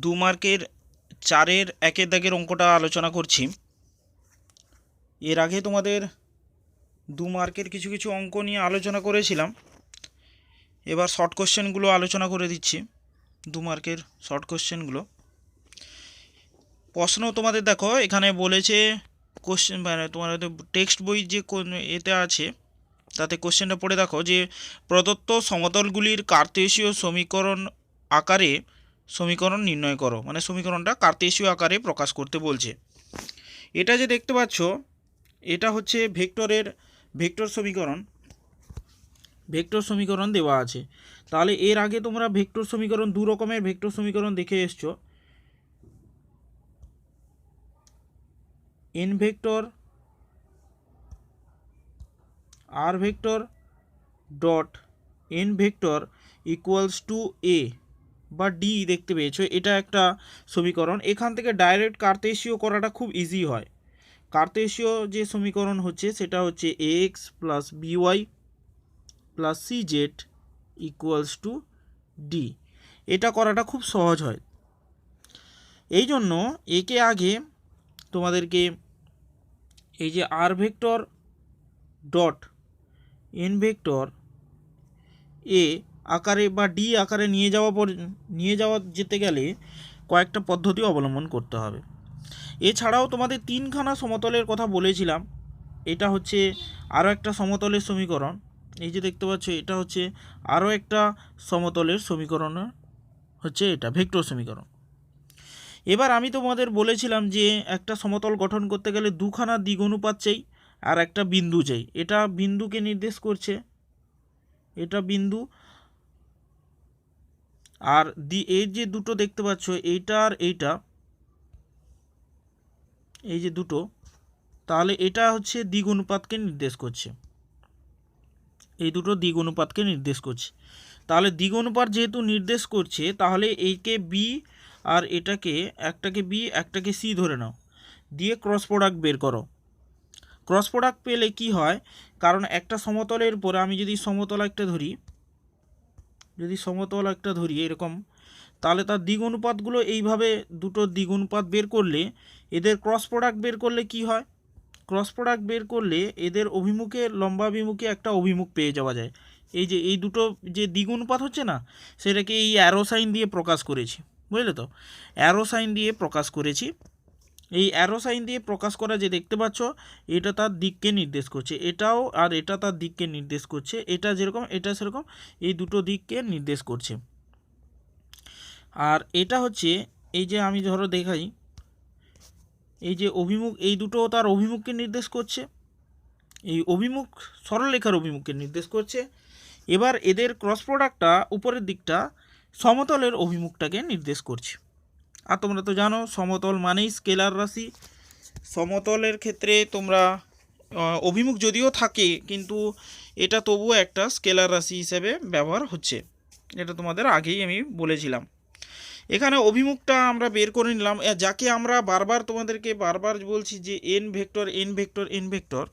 দু মার্কের 4-এর 1-এর দাগের অঙ্কটা আলোচনা করছি। এর আগে তোমাদের 2 মার্কের কিছু কিছু অঙ্ক নিয়ে আলোচনা করেছিলাম। এবার শর্ট কোশ্চেনগুলো আলোচনা করে দিচ্ছি। 2 মার্কের শর্ট কোশ্চেনগুলো প্রশ্ন তোমাদের দেখো এখানে বলেছে কোশ্চেন, মানে তোমাদের টেক্সট বই যে এতে আছে তাতে কোশ্চেনটা পড়ে দেখো যে প্রদত্ত সমতলগুলির কার্তেশীয় সমীকরণ আকারে সমীকরণ নির্ণয় করো, মানে সমীকরণটা কার্তেশীয় আকারে প্রকাশ করতে বলছে। এটা যে দেখতে পাচ্ছ এটা হচ্ছে ভেক্টর সমীকরণ দেওয়া আছে। তাহলে এর আগে তোমরা ভেক্টর সমীকরণ, দু রকমের ভেক্টর সমীকরণ দেখে এসছো। N vector R vector dot N vector equals to A বা ডি দেখতে পেয়েছো। এটা একটা সমীকরণ। এখান থেকে ডাইরেক্ট কার্তেশীয় করাটা খুব ইজি হয়। কার্তেশীয় যে সমীকরণ হচ্ছে সেটা হচ্ছে X plus B Y plus C Z equals to D. এটা করাটা খুব সহজ হয়। এই জন্য একে আগে তোমাদেরকে এই যে আর ভেক্টর ডট এন ভেক্টর এ আকারে বা ডি আকারে নিয়ে যাওয়া যেতে গেলে কয়েকটা পদ্ধতি অবলম্বন করতে হবে। এছাড়াও তোমাদের 3খানা সমতলের কথা বলেছিলাম। এটা হচ্ছে আরও একটা সমতলের সমীকরণ। এই যে দেখতে পাচ্ছ এটা হচ্ছে আরও একটা সমতলের সমীকরণ, হচ্ছে এটা ভেক্টর সমীকরণ। এবার আমি তোমাদের বলেছিলাম যে একটা সমতল গঠন করতে গেলে 2খানা দিক অনুপাত চাই আর একটা বিন্দু চাই। এটা বিন্দুকে নির্দেশ করছে, এটা বিন্দু। আর এই যে দুটো দেখতে পাচ্ছ এইটা আর এইটা, এই যে দুটো, তাহলে এটা হচ্ছে দিক অনুপাতকে নির্দেশ করছে। এই দুটো দিক অনুপাতকে নির্দেশ করছে। তাহলে দিক অনুপাত যেহেতু নির্দেশ করছে তাহলে এইকে বি আর একটাকে বি একটাকে সি ধরে নাও, দিয়ে ক্রস প্রোডাক্ট বের করো। ক্রস প্রোডাক্ট পেলে কি হয়, কারণ একটা সমতলের উপরে আমি যদি সমতল একটা ধরি এরকম, তাহলে তার দিক অনুপাতগুলো এইভাবে দুটো দিক অনুপাত বের করলে এদের ক্রস প্রোডাক্ট বের করলে কি হয়, ক্রস প্রোডাক্ট বের করলে এদের অভিমুখে লম্বাভিমুখে একটা অভিমুখ পেয়ে যাওয়া যায়। এই যে এই দুটো যে দিক অনুপাত হচ্ছে না, সেটাকে এই অ্যারো সাইন দিয়ে প্রকাশ করেছি, বুঝলে তো? অ্যারো সাইন দিয়ে প্রকাশ করেছি। এই অ্যারো সাইন দিয়ে প্রকাশ করা যে দেখতে পাচ্ছ এটা তার দিককে নির্দেশ করছে, এটাও আর এটা তার দিককে নির্দেশ করছে। এটা যেরকম এটা সেরকম এই দুটো দিককে নির্দেশ করছে। আর এটা হচ্ছে এই যে আমি ধরো দেখাই, এই যে অভিমুখ, এই দুটো তার অভিমুখকে নির্দেশ করছে। এই অভিমুখ সরলরেখার অভিমুখকে নির্দেশ করছে। এবার এদের ক্রস প্রোডাক্টটা উপরের দিকটা সমতলের অভিমুখটাকে নির্দেশ করছে। আর তোমরা তো জানো সমতল মানেই স্কেলার রাশি। সমতলের ক্ষেত্রে তোমরা অভিমুখ যদিও থাকে কিন্তু এটা তবুও একটা স্কেলার রাশি হিসেবে ব্যবহার হচ্ছে। এটা তোমাদের আগেই আমি বলেছিলাম। এখানে অভিমুখটা আমরা বের করে নিলাম, যাকে আমরা তোমাদেরকে বারবার বলছি যে এন ভেক্টর,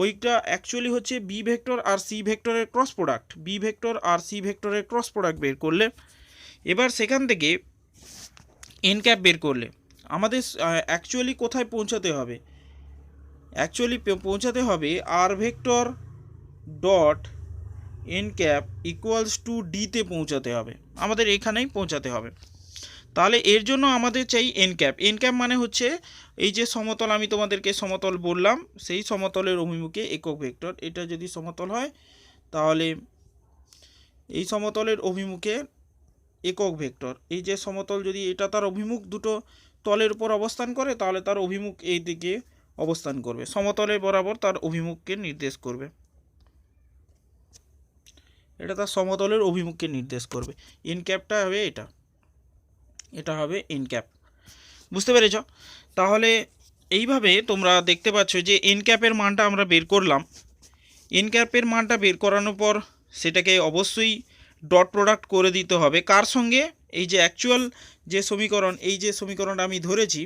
ওইটা অ্যাকচুয়ালি হচ্ছে বি ভেক্টর আর সি ভেক্টরের ক্রস প্রোডাক্ট। বি ভেক্টর আর সি ভেক্টরের ক্রস প্রোডাক্ট বের করলে এবার সেখান থেকে এন ক্যাপ বের করলে আমাদের অ্যাকচুয়ালি কোথায় পৌঁছাতে হবে, পৌঁছাতে হবে R vector dot N cap equals to ডিতে পৌঁছাতে হবে, আমাদের এখানেই পৌঁছাতে হবে। তাহলে এর জন্য আমাদের চাই এন ক্যাপ। এন ক্যাপ মানে হচ্ছে এই যে সমতল, আমি তোমাদেরকে সমতল বললাম, সেই সমতলের অভিমুখে একক ভেক্টর। এটা যদি সমতল হয় তাহলে এই সমতলের অভিমুখে একক ভেক্টর। এই যে সমতল যদি এটা তার অভিমুখ দুটো তলের উপর অবস্থান করে তাহলে তার অভিমুখ এই দিকে অবস্থান করবে, সমতলের বরাবর তার অভিমুখকে নির্দেশ করবে। এটা তার সমতলের অভিমুখকে নির্দেশ করবে। এন ক্যাপটা হবে এটা হবে এন ক্যাপ। বুঝতে পেরেছ? তাহলে এইভাবে তোমরা দেখতে পাচ্ছ যে এন ক্যাপের মানটা আমরা বের করলাম। এন ক্যাপের মানটা বের করানোর পর সেটাকে অবশ্যই ডট প্রোডাক্ট করে দিতে হবে কার সঙ্গে, এই যে অ্যাকচুয়াল যে সমীকরণ, এই যে সমীকরণটা আমি ধরেছি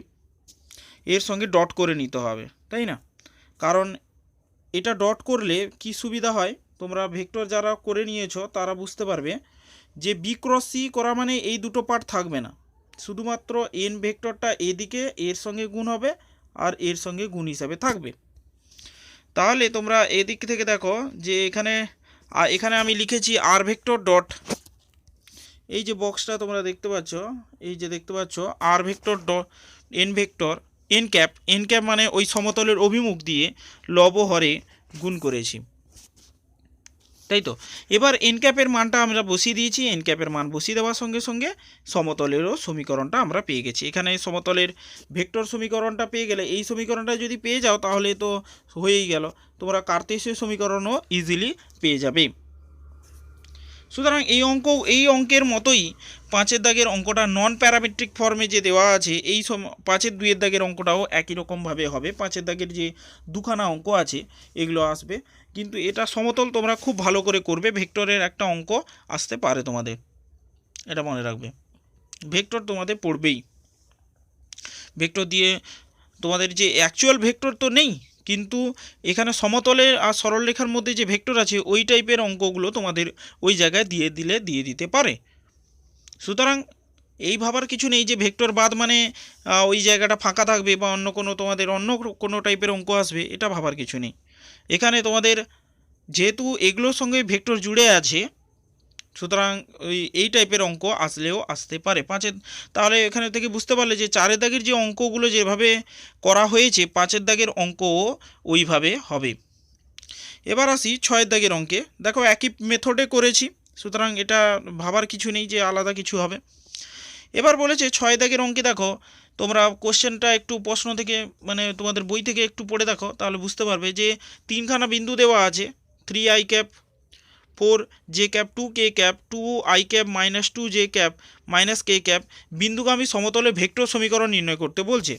এর সঙ্গে ডট করে নিতে হবে, তাই না? কারণ এটা ডট করলে কি সুবিধা হয়, তোমরা ভেক্টর যারা করে নিয়েছো তারা বুঝতে পারবে যে বি ক্রস সি করা মানে এই দুটো পার্ট থাকবে না, শুধুমাত্র এন ভেক্টরটা এদিকে এর সঙ্গে গুণ হবে আর এর সঙ্গে গুণ হিসাবে থাকবে। তাহলে তোমরা এদিক থেকে দেখো যে এখানে আমি লিখেছি আর ভেক্টর ডট, এই যে বক্সটা তোমরা দেখতে পাচ্ছ, এই যে দেখতে পাচ্ছ আর ভেক্টর ডট এন ক্যাপ মানে ওই সমতলের অভিমুখ দিয়ে লব হরে গুণ করেছি, তাই তো। এবার এন ক্যাপের মানটা আমরা বসিয়ে দিয়েছি, এন ক্যাপের মান বসিয়ে দেওয়ার সঙ্গে সঙ্গে সমতলেরও সমীকরণটা আমরা পেয়ে গেছি। এখানে সমতলের ভেক্টর সমীকরণটা পেয়ে গেলে, এই সমীকরণটা যদি পেয়ে যাও তাহলে তো হয়েই গেল, তোমরা কার্তেশীয় সমীকরণও ইজিলি পেয়ে যাবে। সুতরাং এই অঙ্কের মতোই 5-এর দাগের অঙ্কটা নন প্যারামেট্রিক ফর্মে যে দেওয়া আছে, এই 5-এর 2-এর দাগের অঙ্কটাও একই রকমভাবে হবে। 5-এর দাগের যে দুখানা অঙ্ক আছে এগুলো আসবে, কিন্তু এটা সমতল তোমরা খুব ভালো করে করবে, ভেক্টরের একটা অঙ্ক আসতে পারে তোমাদের, এটা মনে রাখবে। ভেক্টর তোমাদের পড়বেই, ভেক্টর দিয়ে তোমাদের যে অ্যাকচুয়াল ভেক্টর তো নেই, কিন্তু এখানে সমতলের আর সরলরেখার মধ্যে যে ভেক্টর আছে ওই টাইপের অঙ্কগুলো তোমাদের ওই জায়গায় দিয়ে দিতে পারে। সুতরাং এই ভাবার কিছু নেই যে ভেক্টর বাদ মানে ওই জায়গাটা ফাঁকা থাকবে বা অন্য কোনো টাইপের অঙ্ক আসবে, এটা ভাবার কিছু নেই। এখানে তোমাদের যেহেতু এগুলোর সঙ্গে ভেক্টর জুড়ে আছে, সুতরাং এই টাইপের অঙ্ক আসলেও আসতে পারে 5-এর। তাহলে এখানে থেকে বুঝতে পারলে যে 4-এর দাগের যে অঙ্কগুলো যেভাবে করা হয়েছে 5-এর দাগের অঙ্কও ওইভাবে হবে। এবার আসি 6-এর দাগের অঙ্কে। দেখো একই মেথডে করেছি, সুতরাং এটা ভাবার কিছু নেই যে আলাদা কিছু হবে। এবার বলেছে 6 দাগের অঙ্কে দেখো, তোমরা কোশ্চেনটা একটু প্রশ্ন থেকে মানে তোমাদের বই থেকে একটু পড়ে দেখো, তাহলে বুঝতে পারবে যে 3খানা বিন্দু দেওয়া আছে, 3i cap 4j cap 2k cap 2i cap -2j cap -k cap বিন্দুগামী সমতলে ভেক্টর সমীকরণ নির্ণয় করতে বলছে।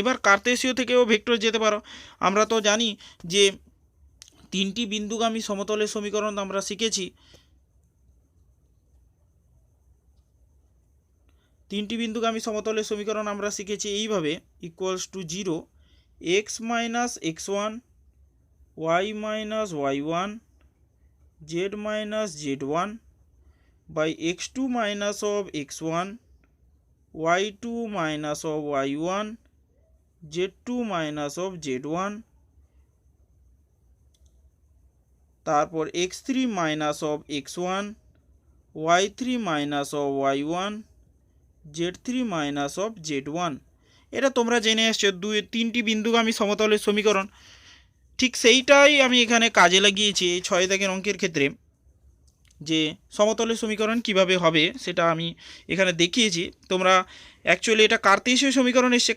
এবার কার্তেশীয় থেকেও ভেক্টর যেতে পারো। আমরা তো জানি যে 3টি বিন্দুগামী সমতলের সমীকরণ আমরা শিখেছি, 3টি বিন্দুগামী সমতলের সমীকরণ আমরা শিখেছি এইভাবে: =0 x - x1 y - y1 z - z1 by x2 - of x1 y2 - of y1 z2 - of z1, তারপর x3 - of x1 y3 - of y1 z3 - of z1। এটা তোমরা জেনে এসছো 3টি বিন্দুগামী সমতলের সমীকরণ। ঠিক সেইটাই আমি এখানে কাজে লাগিয়েছি এই 6 দাগের অঙ্কের ক্ষেত্রে, যে সমতলের সমীকরণ কিভাবে হবে সেটা আমি এখানে দেখিয়েছি। তোমরা অ্যাকচুয়ালি এটা কার্তেশীয় সমীকরণ এসছে,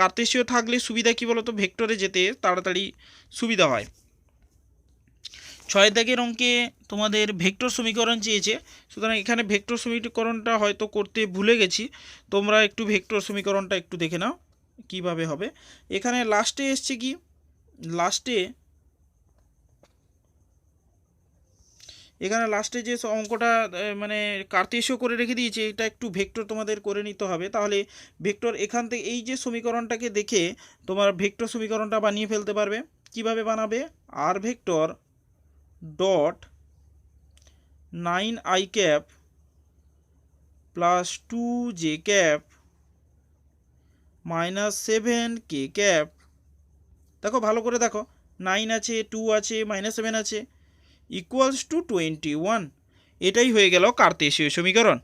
কার্তেশীয় থাকলে সুবিধা কী বলো তো, ভেক্টরে যেতে তাড়াতাড়ি সুবিধা হয়। 6 দাগের অঙ্কে তোমাদের ভেক্টর সমীকরণ চেয়েছে, সুতরাং এখানে ভেক্টর সমীকরণটা হয়তো করতে ভুলে গেছি, তোমরা একটু ভেক্টর সমীকরণটা একটু দেখে নাও কিভাবে হবে। এখানে লাস্টে এসছে কি, এখানে লাস্টে যে অঙ্কটা মানে কার্তেশীয় করে রেখে দিয়েছে, এটা একটু ভেক্টর তোমাদের করে নিতে হবে। তাহলে ভেক্টর এখান থেকে এই যে সমীকরণটাকে দেখে তোমার ভেক্টর সমীকরণটা বানিয়ে ফেলতে পারবে। কিভাবে বানাবে? R vector dot 9i cap + 2j cap -7k cap. দেখো ভালো করে দেখো, 9 আছে, 2 আছে, -7 আছে, =21। এটাই হয়ে গেল কার্তেশীয় সমীকরণ।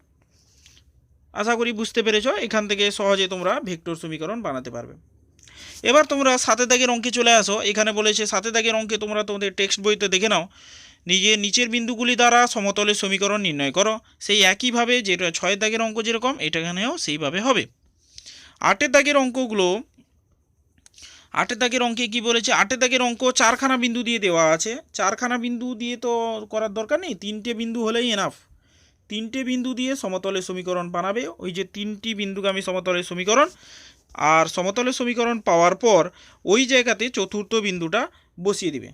আশা করি বুঝতে পেরেছ, এখান থেকে সহজে তোমরা ভেক্টর সমীকরণ বানাতে পারবে। এবার তোমরা 7 দাগের অঙ্কে চলে আসো। এখানে বলেছে 7 দাগের অঙ্কে তোমরা তোমাদের টেক্সট বইতে দেখে নাও, নিচের বিন্দুগুলি দ্বারা সমতলের সমীকরণ নির্ণয় করো। সেই একইভাবে যেটা 6 দাগের অঙ্ক যেরকম, এটা এখানেও সেইভাবে হবে। 8 দাগের অঙ্কগুলো, 8 দাগের অঙ্কে কি বলেছে, 8 দাগের অঙ্ক 4খানা বিন্দু দিয়ে দেওয়া আছে। 4খানা বিন্দু দিয়ে তো করার দরকার নেই, 3টে বিন্দু হলেই এনাফ। 3টে বিন্দু দিয়ে সমতলের সমীকরণ বানাবে, ওই যে 3টি বিন্দুগামী সমতলের সমীকরণ। আর সমতলের সমীকরণ পাওয়ার পর ওই জায়গাতে চতুর্থ বিন্দুটা বসিয়ে দিবে,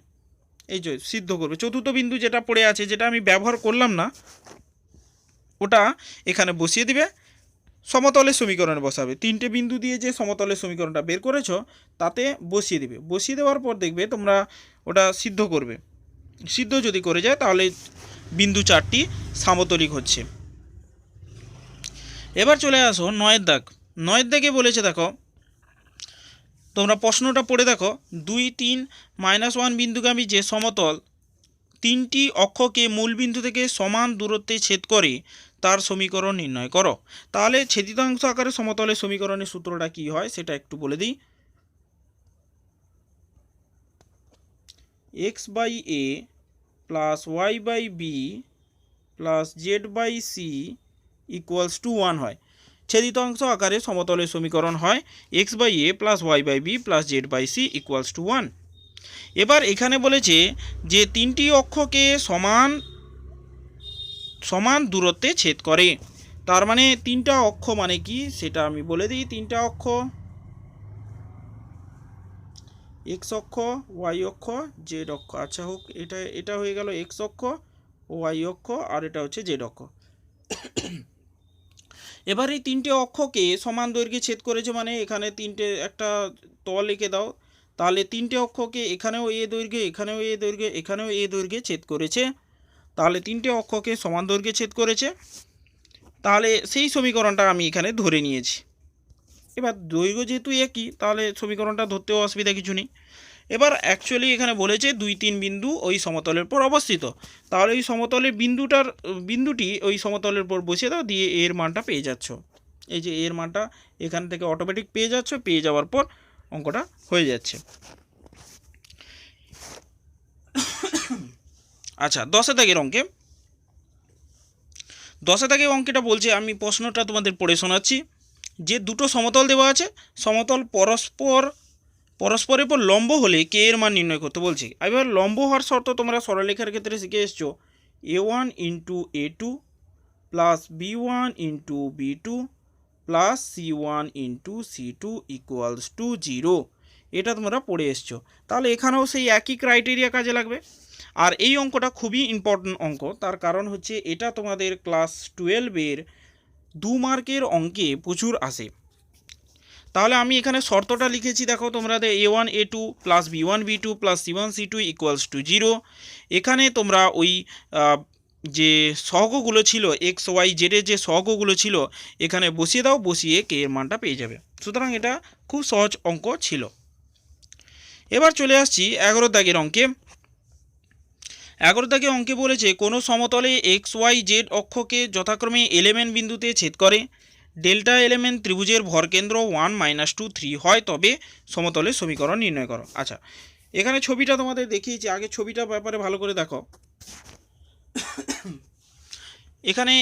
এই যে সিদ্ধ করবে। চতুর্থ বিন্দু যেটা পড়ে আছে, যেটা আমি ব্যবহার করলাম না, ওটা এখানে বসিয়ে দিবে, সমতলের সমীকরণে বসাবে। 3টে বিন্দু দিয়ে যে সমতলের সমীকরণটা বের করেছো তাতে বসিয়ে দিবে। বসিয়ে দেওয়ার পর দেখবে তোমরা ওটা সিদ্ধ করবে। সিদ্ধ যদি করে যায় তাহলে বিন্দু 4টি সমতলিক হচ্ছে। এবার চলে আসো 9 দাগ। 9 দাগে বলেছে দেখো, তোমরা প্রশ্নটা পড়ে দেখো, 2, 3, -1 বিন্দুগামী যে সমতল 3টি অক্ষকে মূল বিন্দু থেকে সমান দূরত্বে ছেদ করে তার সমীকরণ নির্ণয় করো। তাহলে ছেদিতাংশ আকারে সমতলের সমীকরণের সূত্রটা কি হয় সেটা একটু বলে দিই। x/a plus y/b plus z/c equals to 1 হয়। ছেদিতাংশ আকারে সমতলের সমীকরণ হয় x/a plus y/b plus z/c equals to 1। এবার এখানে বলেছে যে 3টি অক্ষকে সমান দূরত্বে ছেদ করে। তার মানে 3টা অক্ষ মানে কি সেটা আমি বলে দিই। 3টা অক্ষ, x অক্ষ, y অক্ষ, z অক্ষ। আচ্ছা হোক, এটা হয়ে গেল x অক্ষ, y অক্ষ, আর এটা হচ্ছে z অক্ষ। এবার এই 3টে অক্ষকে সমান দৈর্ঘ্যে ছেদ করেছে, মানে এখানে একটা তল এঁকে দাও। তাহলে 3টে অক্ষকে এখানেও এ দৈর্ঘ্যে, এখানেও এ দৈর্ঘ্যে, এখানেও এ দৈর্ঘ্যে ছেদ করেছে। তাহলে 3টে অক্ষকে সমান দৈর্ঘ্যে ছেদ করেছে। তাহলে সেই সমীকরণটা আমি এখানে ধরে নিয়েছি। এবার দৈর্ঘ্য যেহেতু একই, তাহলে সমীকরণটা ধরতেও অসুবিধা কিছু নেই। এবার অ্যাকচুয়ালি এখানে বলেছে 2, 3 বিন্দু ওই সমতলের পর অবস্থিত। তাহলে ওই সমতলের বিন্দুটি ওই সমতলের পর বসিয়ে দাও, দিয়ে এর মানটা পেয়ে যাচ্ছ। এই যে এর মানটা এখান থেকে অটোমেটিক পেয়ে যাচ্ছ, পেয়ে যাওয়ার পর অঙ্কটা হয়ে যাচ্ছে। আচ্ছা, 10 দাগের অঙ্কে, 10 দাগের অঙ্কটা বলছে, আমি প্রশ্নটা তোমাদের পড়ে শোনাচ্ছি। যে দুটো সমতল দেওয়া আছে, সমতল পরস্পরের পর লম্ব হলে কে এর মান নির্ণয় করতে বলছি। এবার লম্ব হওয়ার শর্ত তোমরা সরলরেখার ক্ষেত্রে শিখে এসছো, a1 into a2 plus b1 into b2 plus c1 into c2 equals to 0। এটা তোমরা পড়ে এসছো। তাহলে এখানেও সেই একই ক্রাইটেরিয়া কাজে লাগবে। আর এই অঙ্কটা খুবই ইম্পর্টেন্ট অঙ্ক, তার কারণ হচ্ছে এটা তোমাদের ক্লাস 12-এর 2 মার্কের অঙ্কে প্রচুর আসে। তাহলে আমি এখানে শর্তটা লিখেছি, দেখো তোমরা, a1 a2 plus b1 b2 plus c1 c2 equals to 0। এখানে তোমরা ওই যে সহগগুলো ছিল এক্স ওয়াই জেডের যে সহগগুলো ছিল এখানে বসিয়ে দাও, বসিয়ে কে এর মানটা পেয়ে যাবে। সুতরাং এটা খুব সহজ অঙ্ক ছিল। এবার চলে আসছি 11 দাগের অঙ্কে। 11 দাগের অঙ্কে বলেছে, কোনো সমতলে এক্স ওয়াই জেড অক্ষকে যথাক্রমে এলিমেন্ট বিন্দুতে ছেদ করে ডেল্টা এলিমেন্ট ত্রিভুজের ভরকেন্দ্র 1, -2, 3 হয়, তবে সমতলের সমীকরণ নির্ণয় করো। আচ্ছা, এখানে ছবিটা তোমাদের দেখিয়েছি, আগে ছবিটার ব্যাপারে ভালো করে দেখো। এখানে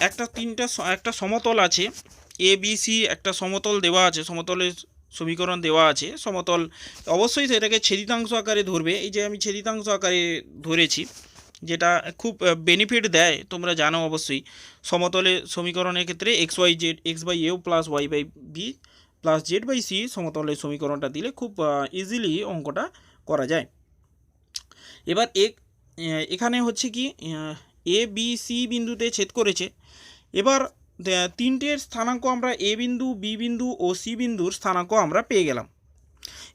একটা সমতল আছে এ বি সি, একটা সমতল দেওয়া আছে, সমতলের সমীকরণ দেওয়া আছে। সমতল অবশ্যই সেটাকে ছেদিতাংশ আকারে ধরবে। এই যে আমি ছেদিতাংশ আকারে ধরেছি, যেটা খুব বেনিফিট দেয়, তোমরা জানো অবশ্যই। সমতলের সমীকরণের ক্ষেত্রে x/a plus y/b plus z/c সমতলের সমীকরণটা দিলে খুব ইজিলি অঙ্কটা করা যায়। এবার এখানে হচ্ছে কি, এ বি সি বিন্দুতে ছেদ করেছে। এবার 3টের স্থানাঙ্ক আমরা এ বিন্দু, বি বিন্দু ও সি বিন্দুর স্থানাঙ্ক আমরা পেয়ে গেলাম।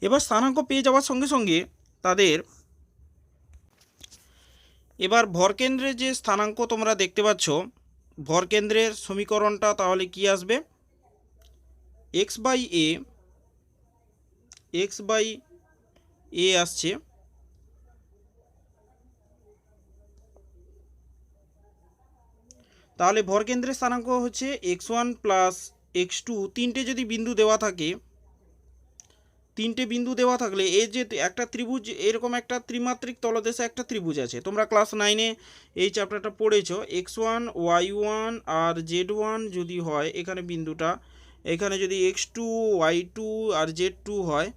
এবার স্থানাঙ্ক পেয়ে যাওয়ার সঙ্গে সঙ্গে তাদের এবার ভরকেন্দ্রের যে স্থানাঙ্ক তোমরা দেখতে পাচ্ছ, ভরকেন্দ্রের সমীকরণটা তাহলে কি আসবে, x/a আসছে। তাহলে ভরকেন্দ্রের স্থানাঙ্ক হচ্ছে x1 প্লাস x2। 3টে যদি বিন্দু দেওয়া থাকে, 3টে বিন্দু দেওয়া থাকলে এই যে একটা ত্রিভুজ, এরকম একটা ত্রিমাত্রিক তলদেশে একটা ত্রিভুজ আছে, তোমরা ক্লাস 9-এ এই চ্যাপ্টারটা পড়েছো। x1 y1 আর z1 যদি হয়, এখানে বিন্দুটা, এখানে যদি x2 y2 আর z2 হয়,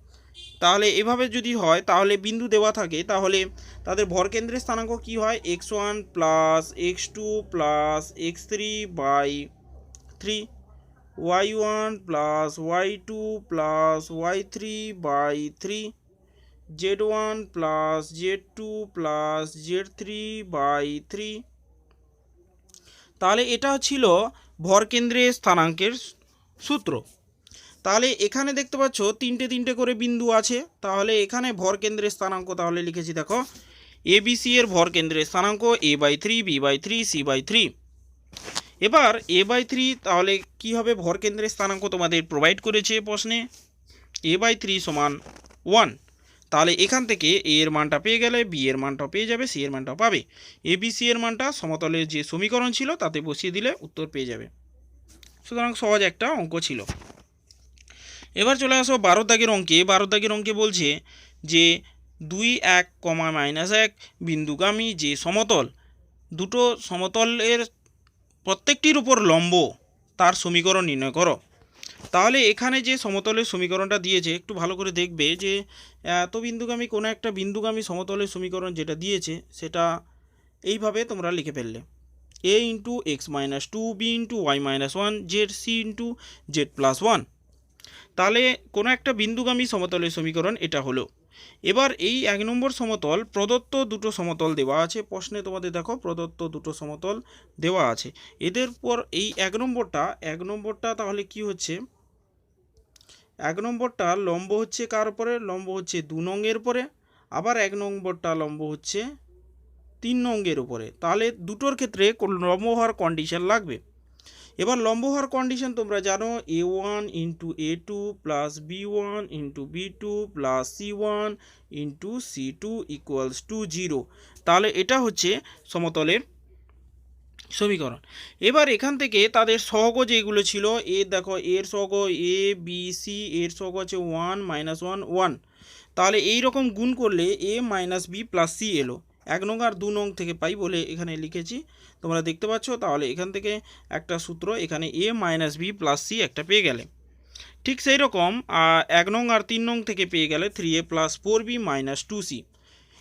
তাহলে এভাবে যদি হয়, তাহলে বিন্দু দেওয়া থাকে, তাহলে তাদের ভরকেন্দ্রের স্থানাঙ্ক কি হয়, x1 plus x2 plus x3/3, y1 plus y2 plus y3/3, z1 plus z2 plus z3/3। তাহলে এটা ছিল ভরকেন্দ্রের স্থানাঙ্কের সূত্র। তাহলে এখানে দেখতে পাচ্ছ 3টে করে বিন্দু আছে। তাহলে এখানে ভরকেন্দ্রের স্থানাঙ্ক তাহলে লিখেছি, দেখো, এবিসি এর ভরকেন্দ্রের স্থানাঙ্ক a/3 b/3 c/3। এবার a/3 তাহলে কি হবে, ভরকেন্দ্রের স্থানাঙ্ক তোমাদের প্রোভাইড করেছে প্রশ্নে, a/3 সমান 1। তাহলে এখান থেকে এ এর মানটা পেয়ে গেলে বি এর মানটাও পেয়ে যাবে, সি এর মানটাও পাবে। এ বি সি এর মানটা সমতলের যে সমীকরণ ছিল তাতে বসিয়ে দিলে উত্তর পেয়ে যাবে। সুতরাং সহজ একটা অঙ্ক ছিল। এবার চলে আসো 12 দাগের অঙ্কে। 12 দাগের অঙ্কে বলছে যে 2, 1, -1 বিন্দুগামী যে সমতল, দুটো সমতলের প্রত্যেকটির উপর লম্ব তার সমীকরণ নির্ণয় করো। তাহলে এখানে যে সমতলের সমীকরণটা দিয়েছে একটু ভালো করে দেখবে যে এত বিন্দুগামী কোনো একটা বিন্দুগামী সমতলের সমীকরণ যেটা দিয়েছে সেটা এইভাবে তোমরা লিখে ফেললে, a into X minus 2, B into Y minus 1, Z C into Z plus 1। তাহলে কোনো একটা বিন্দুগামী সমতলের সমীকরণ এটা হলো। এবার এই 1 নম্বর সমতল, প্রদত্ত দুটো সমতল দেওয়া আছে প্রশ্নে, তোমাদের দেখো প্রদত্ত দুটো সমতল দেওয়া আছে। এদের পর এই 1 নম্বরটা তাহলে কি হচ্ছে, 1 নম্বরটা লম্ব হচ্ছে কার উপরে, লম্ব হচ্ছে 2 নংয়ের উপরে, আবার 1 নম্বরটা লম্ব হচ্ছে 3 নংয়ের উপরে। তাহলে দুটোর ক্ষেত্রে লম্ব হওয়ার কন্ডিশন লাগবে। এবার লম্ব হওয়ার কন্ডিশন তোমরা জানো, a1 into a2 plus b1 into b2 plus c1 into c2 equals to 0। তাহলে এটা হচ্ছে সমতলের সমীকরণ। এবার এখান থেকে তাদের সহগ যেগুলো ছিল, এ দেখো এর সহগ এ বি সি, এর সহগ হচ্ছে 1 -1 1। তাহলে এই রকম গুণ করলে a minus B plus C এলো। 1 নং আর 2 নং থেকে পাই বলে এখানে লিখেছি, তোমরা দেখতে পাচ্ছ। তাহলে এখান থেকে একটা সূত্র, এখানে a minus B plus C একটা পেয়ে গেলে। ঠিক সেই রকম 1 নং আর 3 নং থেকে পেয়ে গেলে 3a plus 4b minus 2c।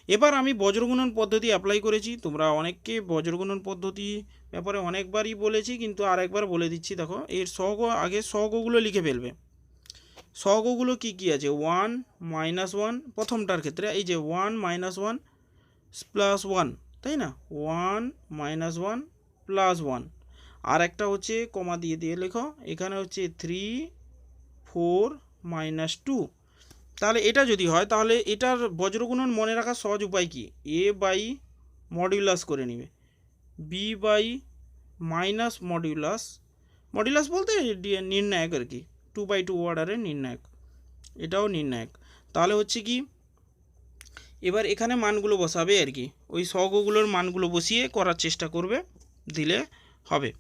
এবার আমি বজ্রগুণন পদ্ধতি অ্যাপ্লাই করেছি, তোমরা অনেককে বজ্রগুণন পদ্ধতি ব্যাপারে অনেকবারই বলেছি, কিন্তু আরেকবার বলে দিচ্ছি। দেখো এর সহগ, আগে সহগগুলো লিখে ফেলবে। সহগগুলো কি কি আছে, 1 -1 প্রথমটার ক্ষেত্রে, এই যে 1 -1 প্লাস 1, তাই না, 1 -1 প্লাস 1। আর একটা হচ্ছে কমা দিয়ে দিয়ে লেখো, এখানে হচ্ছে 3 4 -2। তাহলে এটা যদি হয় তাহলে এটার বজ্রগুণন মনে রাখার সহজ উপায় কি, a বাই মডিউলাস করে নিবে, b by minus modulus, modulus বলতে নির্ণায়ক আর কি, 2/2 অর্ডারের নির্ণায়ক, এটাও নির্ণায়ক। তাহলে হচ্ছে কি, এবার এখানে মানগুলো বসাবে আর কি, ওই সহগগুলোর মানগুলো বসিয়ে করার চেষ্টা করবে, দিলে হবে।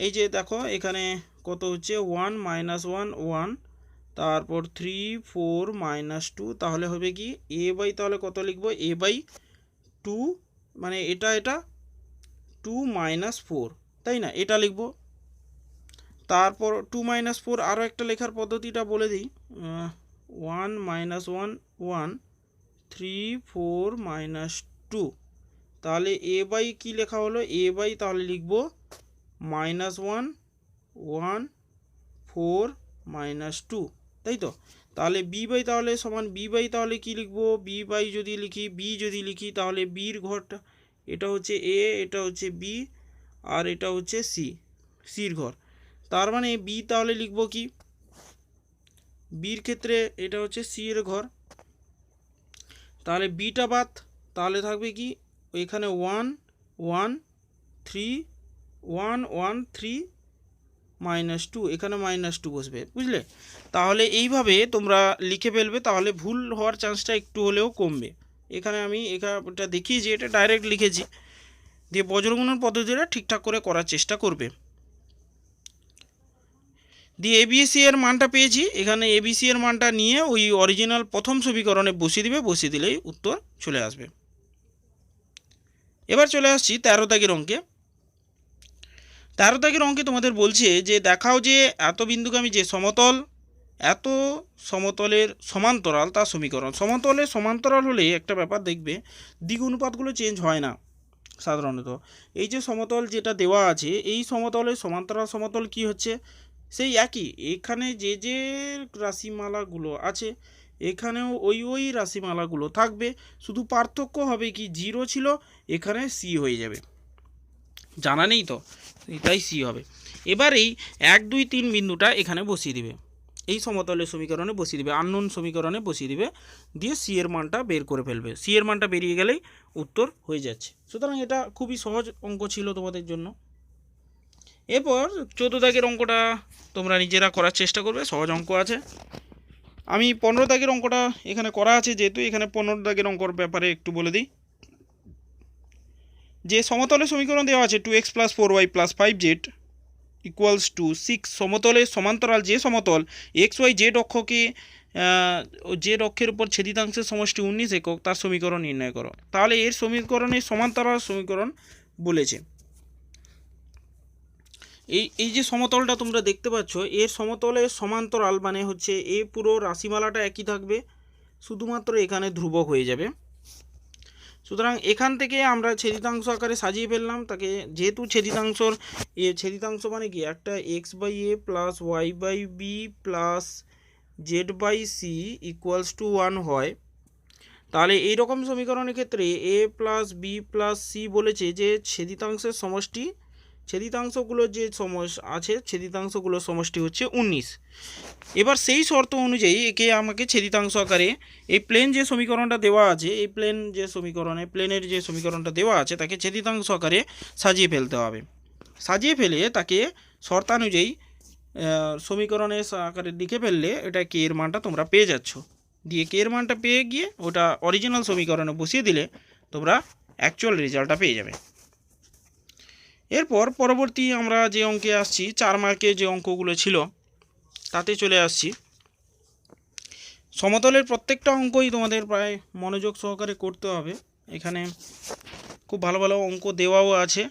এই যে দেখো এখানে কত হচ্ছে 1 -1 1, তারপর 3 4 -2, তাহলে হবে কি a বাই, তাহলে কত লিখবো, a বাই 2, মানে এটা 2 -4, তাই না, এটা লিখবো। তারপর 2 -4 আরও একটা লেখার পদ্ধতিটা বলে দিই, 1 -1 1 3 4 -2। তাহলে a বাই কী লেখা হলো, a বাই তাহলে লিখবো -1 1 4 -2, তাই তো। তাহলে বি বাই তাহলে সমান, বি বাই তাহলে কী লিখবো, বি বাই যদি লিখি তাহলে বির ঘরটা, এটা হচ্ছে এ, এটা হচ্ছে বি, আর এটা হচ্ছে সি, সির ঘর। তার মানে বি তাহলে লিখবো কি, বির ক্ষেত্রে এটা হচ্ছে সি এর ঘর। তাহলে বিটা বাদ, তাহলে থাকবে কি, এখানে 1 1 3 1 1 3 -2, এখানে -2 বসবে, বুঝলে। তাহলে এইভাবে তোমরা লিখে ফেলবে, তাহলে ভুল হওয়ার চান্সটা একটু হলেও কমবে। এখানে আমি এটা দেখিয়েছি, এটা ডাইরেক্ট লিখেছি, দিয়ে বজ্রগুণন পদ্ধতিটা ঠিকঠাক করে করার চেষ্টা করবে। দিয়ে এবিসি এর মানটা পেয়েছি, এখানে এবিসি এর মানটা নিয়ে ওই অরিজিনাল প্রথম সমীকরণে বসিয়ে দিবে, বসিয়ে দিলেই উত্তর চলে আসবে। এবার চলে আসছি 13 দাগের অঙ্কে। 13 দাগের অঙ্কে তোমাদের বলছে যে দেখাও যে এত বিন্দুগামী যে সমতল, এত সমতলের সমান্তরাল তার সমীকরণ। সমতলের সমান্তরাল হলে একটা ব্যাপার দেখবে, দিক অনুপাতগুলো চেঞ্জ হয় না সাধারণত। এই যে সমতল যেটা দেওয়া আছে, এই সমতলের সমান্তরাল সমতল কি হচ্ছে, সেই একই, এখানে যে যে রাশিমালাগুলো আছে এখানেও ওই রাশিমালাগুলো থাকবে, শুধু পার্থক্য হবে কি, 0 ছিল এখানে সি হয়ে যাবে, জানা নেই তো, তাই সি হবে। এবার এই 1 2 3 বিন্দুটা এখানে বসিয়ে দিবে, এই সমতলের সমীকরণে বসিয়ে দিবে, আননোন সমীকরণে বসিয়ে দিবে, দিয়ে সি এর মানটা বের করে ফেলবে। সি এর মানটা বেরিয়ে গেলেই উত্তর হয়ে যাচ্ছে। সুতরাং এটা খুবই সহজ অঙ্ক ছিল তোমাদের জন্য। এরপর 14 দাগের অঙ্কটা তোমরা নিজেরা করার চেষ্টা করবে, সহজ অঙ্ক আছে। আমি 15 দাগের অঙ্কটা এখানে করা আছে, যেহেতু এখানে 15 দাগের অঙ্কর ব্যাপারে একটু বলে দিই। যে সমতলের সমীকরণ দেওয়া আছে 2x + 4y + 5z equals to 6, সমতলের সমান্তরাল যে সমতল XYZ অক্ষকে জেড অক্ষের উপর ছেদিতাংশের সমষ্টি 19 একক, তার সমীকরণ নির্ণয় করো। তাহলে এর সমীকরণের সমান্তরাল সমীকরণ বলেছে। এই যে সমতলটা তোমরা দেখতে পাচ্ছ, এর সমতলের সমান্তরাল মানে হচ্ছে এ পুরো রাশিমালাটা একই থাকবে, শুধুমাত্র এখানে ধ্রুবক হয়ে যাবে। সুতরাং এখান থেকে আমরা ছেদিতাংশ আকারে সাজিয়ে ফেললাম তাকে, যেহেতু ছেদিতাংশ মানে কি একটা x/a + y/b + z/c = 1 হয়। তাহলে এইরকম সমীকরণের ক্ষেত্রে a + b + c বলেছে যে ছেদিতাংশগুলোর যে ছেদিতাংশগুলোর সমষ্টি হচ্ছে 19। এবার সেই শর্ত অনুযায়ী একে আমাকে ছেদিতাংশ আকারে এই প্লেনের যে সমীকরণটা দেওয়া আছে তাকে ছেদিতাংশ আকারে সাজিয়ে ফেলতে হবে। সাজিয়ে ফেলে তাকে শর্তানুযায়ী সমীকরণের আকারে লিখে ফেললে এটা কে এর মানটা তোমরা পেয়ে যাচ্ছ। দিয়ে কে এর মানটা পেয়ে গিয়ে ওটা অরিজিনাল সমীকরণে বসিয়ে দিলে তোমরা অ্যাকচুয়াল রেজাল্টটা পেয়ে যাবে। এরপর পরবর্তী আমরা যে অঙ্কে আসছি, 4 মার্কের যে অঙ্কগুলো ছিল তাতে চলে আসছি। সমতলের প্রত্যেকটা অঙ্কই তোমাদের প্রায় মনোযোগ সহকারে করতে হবে। এখানে খুব ভালো ভালো অঙ্ক দেওয়াও আছে,